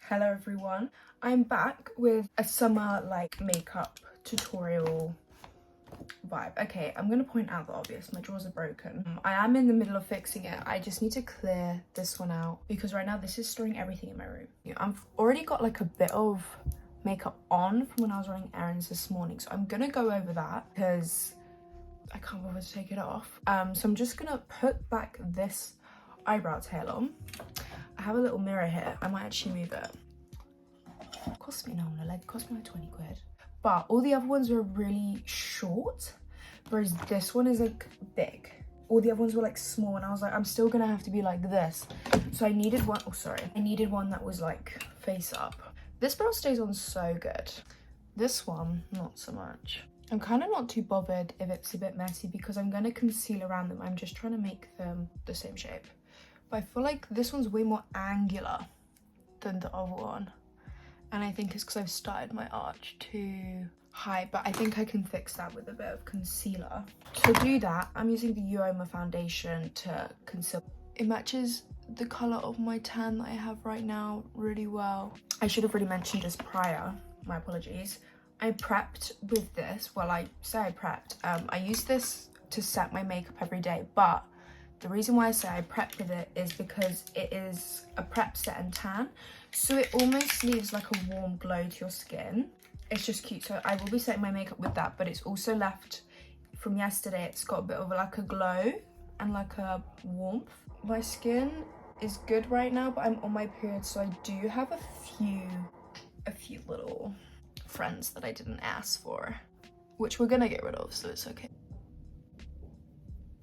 Hello everyone, I'm back with a summer like makeup tutorial vibe. Okay, I'm gonna point out the obvious, my drawers are broken. I am in the middle of fixing it. I just need to clear this one out because right now this is storing everything in my room. I've already got like a bit of makeup on from when I was running errands this morning, so I'm gonna go over that because I can't bother to take it off. So I'm just gonna put back this eyebrow tail on. I have a little mirror here. I might actually move it. It cost me an arm and a leg. It cost me like 20 quid. But all the other ones were really short, whereas this one is like big. All the other ones were like small, and I was like, I'm still gonna have to be like this. So I needed one. Oh, sorry. I needed one that was like face up. This brow stays on so good. This one, not so much. I'm kind of not too bothered if it's a bit messy because I'm gonna conceal around them. I'm just trying to make them the same shape. But I feel like this one's way more angular than the other one. And I think it's because I've started my arch too high, but I think I can fix that with a bit of concealer. To do that, I'm using the Uoma foundation to conceal. It matches the colour of my tan that I have right now really well. I should have really mentioned just prior, my apologies. I prepped with this. Well, I say I prepped. I use this to set my makeup every day, but the reason why I say I prepped with it is because it is a prep set and tan, so it almost leaves like a warm glow to your skin. It's just cute. So I will be setting my makeup with that, but it's also left from yesterday. It's got a bit of like a glow and like a warmth. My skin is good right now, but I'm on my period, so I do have a few little friends that I didn't ask for, which we're gonna get rid of, so it's okay.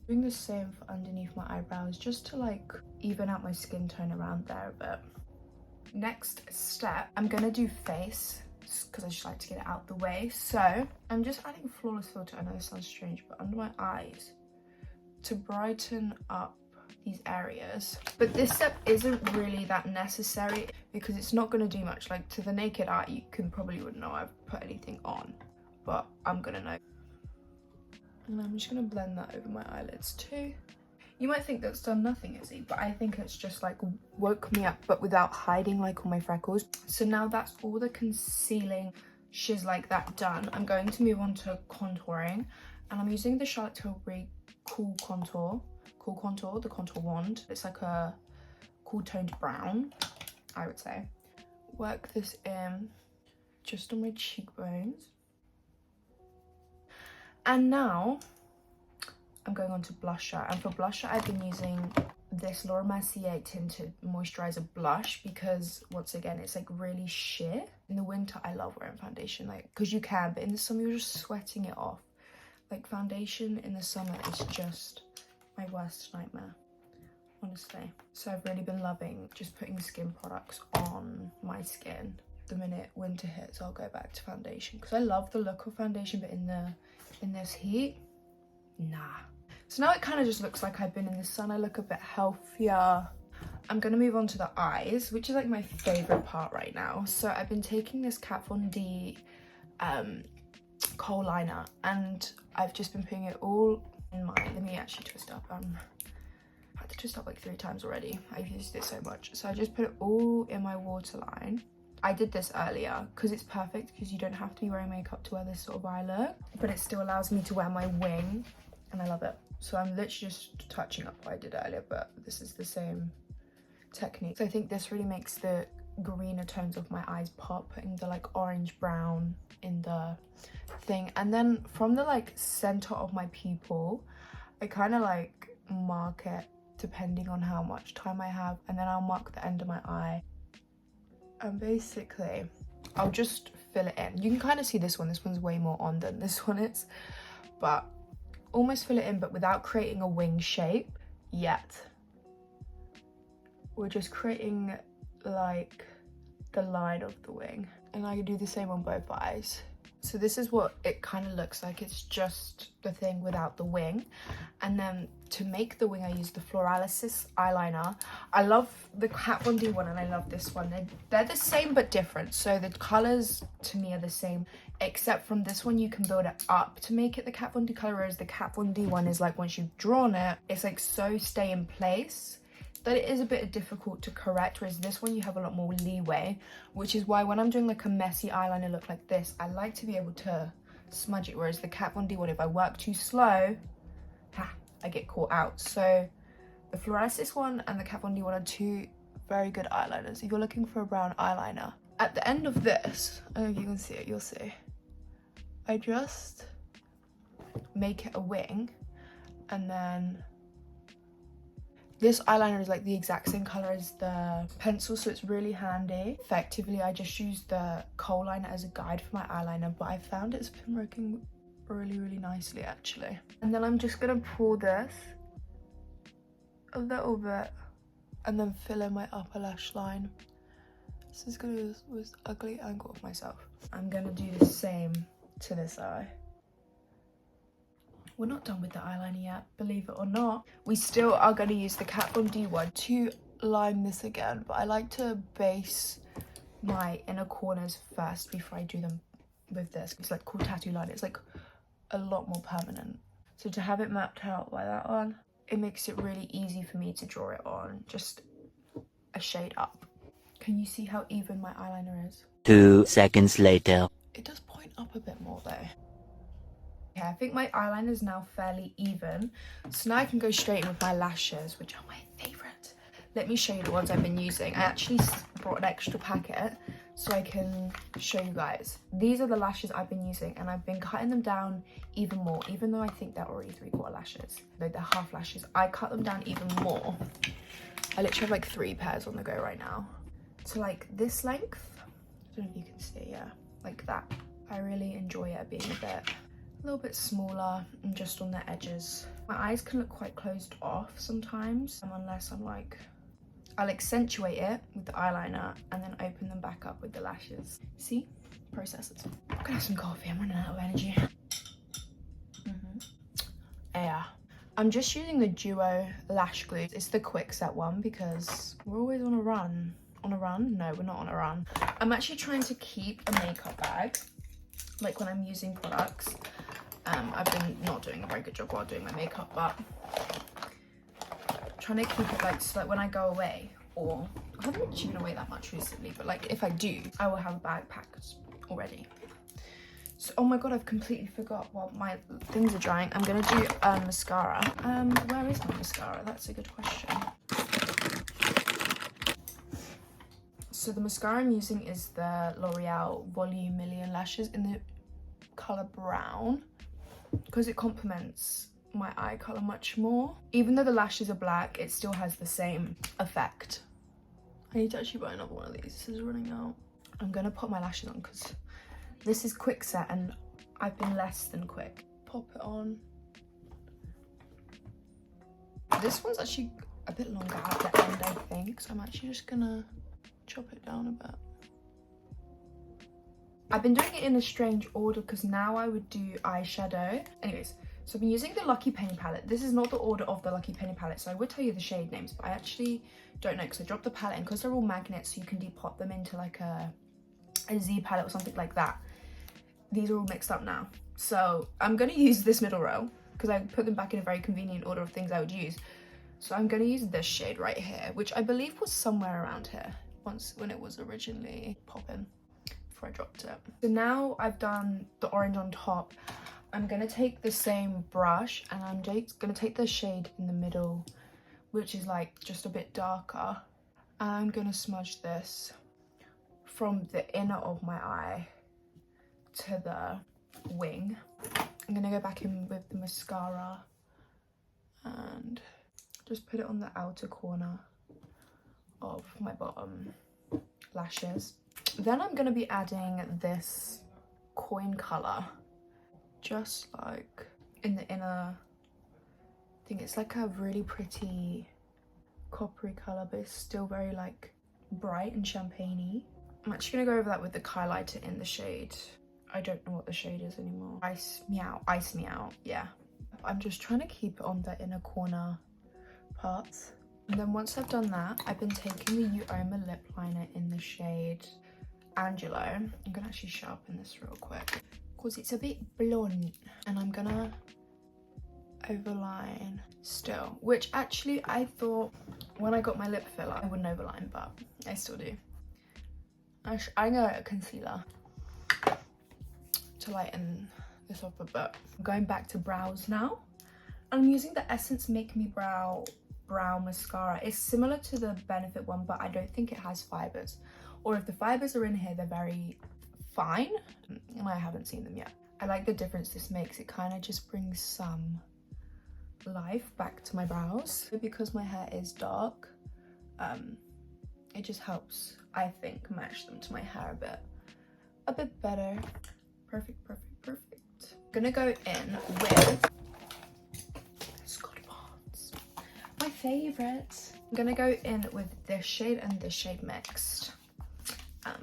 Doing the same for underneath my eyebrows just to like even out my skin tone around there a bit. Next step, I'm gonna do face because I just like to get it out the way. So I'm just adding flawless filter. I know this sounds strange, but under my eyes to brighten up these areas. But this step isn't really that necessary because it's not gonna do much. Like to the naked eye, you probably wouldn't know I've put anything on, but I'm gonna know. And I'm just gonna blend that over my eyelids too. You might think that's done nothing, Izzy, but I think it's just like woke me up, but without hiding like all my freckles. So now that's all the concealing shiz like that done. I'm going to move on to contouring, and I'm using the Charlotte Tilbury Cool Contour, the contour wand. It's like a cool toned brown, I would say. Work this in just on my cheekbones. And now I'm going on to blusher, and for blusher I've been using this Laura Mercier tinted moisturizer blush because once again it's like really sheer. In the winter I love wearing foundation, like because you can, but in the summer you're just sweating it off. Like foundation in the summer is just my worst nightmare, honestly. So I've really been loving just putting skin products on my skin. The minute winter hits I'll go back to foundation because I love the look of foundation, but in this heat, nah. So now it kind of just looks like I've been in the sun. I look a bit healthier. I'm gonna move on to the eyes, which is like my favorite part right now. So I've been taking this Kat Von D kohl liner, and I've just been putting it all in my, let me actually twist up. I had to twist up like 3 times already. I've used it so much. So I just put it all in my waterline. I did this earlier because it's perfect because you don't have to be wearing makeup to wear this sort of eye look, but it still allows me to wear my wing, and I love it. So I'm literally just touching up what I did earlier, but this is the same technique. So I think this really makes the greener tones of my eyes pop, putting the like orange brown in the thing. And then from the like center of my pupil, I kind of like mark it depending on how much time I have, and then I'll mark the end of my eye. And basically I'll just fill it in. You can kind of see this one's way more on than this one is, but almost fill it in, but without creating a wing shape yet. We're just creating like the line of the wing, and I do the same on both eyes. So this is what it kind of looks like. It's just the thing without the wing. And then to make the wing, I use the Floralysis eyeliner. I love the Kat Von D one and I love this one. They're the same but different. So the colors to me are the same, except from this one you can build it up to make it the Kat Von D color, whereas the Kat Von D one is like once you've drawn it, it's like so stay in place that it is a bit difficult to correct, whereas this one you have a lot more leeway, which is why when I'm doing like a messy eyeliner look like this, I like to be able to smudge it, whereas the Kat Von D one, if I work too slow, I get caught out. So the Fluorescence one and the Kat Von D one are two very good eyeliners if you're looking for a brown eyeliner. At the end of this, I don't know if you can see it, you'll see, I just make it a wing, and then this eyeliner is like the exact same color as the pencil, so it's really handy. Effectively, I just used the kohl liner as a guide for my eyeliner, but I found it's been working really nicely actually. And then I'm just gonna pull this a little bit and then fill in my upper lash line. This is gonna be this ugly angle of myself. I'm gonna do the same to this eye. We're not done with the eyeliner yet, believe it or not. We still are going to use the Kat Von D one to line this again, but I like to base my inner corners first before I do them with this. It's like called tattoo line. It's like a lot more permanent. So to have it mapped out by that one, it makes it really easy for me to draw it on just a shade up. Can you see how even my eyeliner is? 2 seconds later. It does point up a bit more though. Yeah, I think my eyeliner is now fairly even. So now I can go straight in with my lashes, which are my favorite. Let me show you the ones I've been using. I actually brought an extra packet so I can show you guys. These are the lashes I've been using, and I've been cutting them down even more, even though I think they're already 3/4 lashes. They're half lashes. I cut them down even more. I literally have like 3 pairs on the go right now. So like this length, I don't know if you can see, yeah, like that. I really enjoy it being a little bit smaller and just on the edges. My eyes can look quite closed off sometimes, unless I'm like, I'll accentuate it with the eyeliner and then open them back up with the lashes. See? Processes. I'm gonna have some coffee, I'm running out of energy. Yeah. I'm just using the Duo lash glue. It's the quick set one because we're always on a run. On a run? No, we're not on a run. I'm actually trying to keep a makeup bag, like when I'm using products. I've been not doing a very good job while doing my makeup, but trying to keep it like so that when I go away, or I haven't actually been away that much recently, but like if I do, I will have a bag packed already. So, oh my god, I've completely forgot while my things are drying. I'm gonna do mascara. Where is my mascara? That's a good question. So the mascara I'm using is the L'Oreal Volume Million Lashes in the color brown, because it complements my eye color much more. Even though the lashes are black, it still has the same effect. I need to actually buy another one of these. This is running out. I'm gonna put my lashes on because this is quick set and I've been less than quick. Pop it on. This one's actually a bit longer at the end, I think, so I'm actually just gonna chop it down a bit. I've been doing it in a strange order because now I would do eyeshadow. Anyways, so I've been using the Lucky Penny palette. This is not the order of the Lucky Penny palette, so I would tell you the shade names, but I actually don't know because I dropped the palette, and because they're all magnets, so you can depot them into like a Z palette or something like that. These are all mixed up now. So I'm going to use this middle row because I put them back in a very convenient order of things I would use. So I'm going to use this shade right here, which I believe was somewhere around here once when it was originally popping before I dropped it. So now I've done the orange on top. I'm going to take the same brush and I'm just going to take the shade in the middle, which is like just a bit darker. And I'm going to smudge this from the inner of my eye to the wing. I'm going to go back in with the mascara and just put it on the outer corner of my bottom lashes. Then I'm going to be adding this coin colour, just like in the inner. I think it's like a really pretty coppery colour, but it's still very like bright and champagne-y. I'm actually going to go over that with the highlighter in the shade. I don't know what the shade is anymore. Ice Me Out, yeah. I'm just trying to keep it on the inner corner parts. And then once I've done that, I've been taking the Uoma lip liner in the shade Angelo. I'm gonna actually sharpen this real quick because it's a bit blunt, and I'm gonna overline still, which actually I thought when I got my lip filler I wouldn't overline, but I still do. I'm gonna get a concealer to lighten this up a bit. I'm going back to brows now. I'm using the Essence Make Me Brow mascara. It's similar to the Benefit one, but I don't think it has fibers, or if the fibers are in here they're very fine and I haven't seen them yet. I like the difference this makes. It kind of just brings some life back to my brows. Because my hair is dark, it just helps, I think, match them to my hair a bit better. Perfect, perfect, perfect. I'm gonna go in with Scott Barnes, my favorite. I'm gonna go in with this shade and this shade mixed,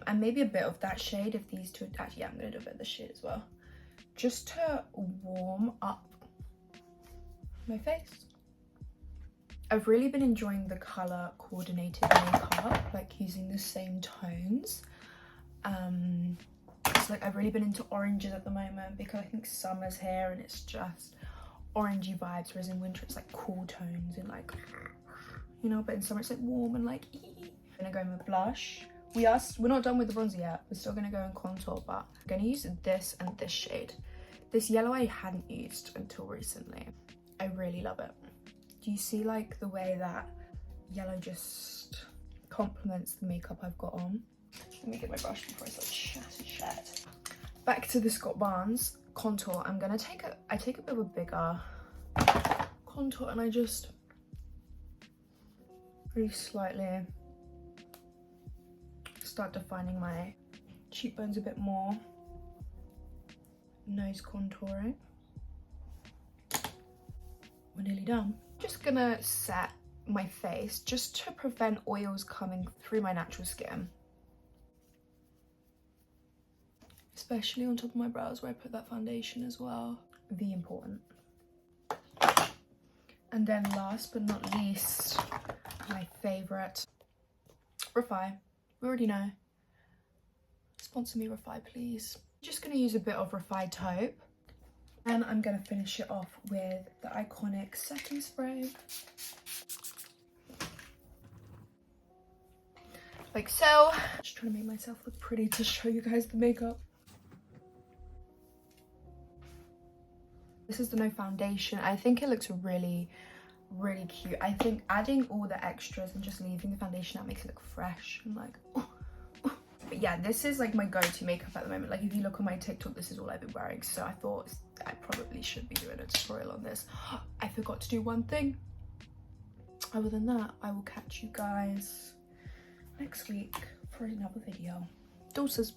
and maybe a bit of that shade if these two. Actually, yeah, I'm gonna do a bit of this shade as well, just to warm up my face. I've really been enjoying the color coordinated makeup, like using the same tones. It's like I've really been into oranges at the moment because I think summer's here and it's just orangey vibes, whereas in winter it's like cool tones and like, you know, but in summer it's like warm and like I'm gonna go in with blush. We're not done with the bronzer yet. We're still gonna go in contour, but I'm gonna use this and this shade. This yellow I hadn't used until recently. I really love it. Do you see like the way that yellow just complements the makeup I've got on? Let me get my brush before I start chat. Back to the Scott Barnes contour. I'm gonna take I take a bit of a bigger contour and I just really slightly start defining my cheekbones a bit more. Nose contouring. We're nearly done. Just gonna set my face just to prevent oils coming through my natural skin, especially on top of my brows where I put that foundation as well. The important. And then last but not least, my favorite, Refi. We already know. Sponsor me, Refi, please. Just gonna use a bit of Refi taupe. And I'm gonna finish it off with the iconic setting spray. Like so. Just trying to make myself look pretty to show you guys the makeup. This is the no foundation. I think it looks really, really cute. I think adding all the extras and just leaving the foundation out makes it look fresh and like, oh. But yeah, this is like my go-to makeup at the moment. Like if you look on my TikTok, this is all I've been wearing. So I thought I probably should be doing a tutorial on this. I forgot to do one thing. Other than that, I will catch you guys next week for another video. Deuces.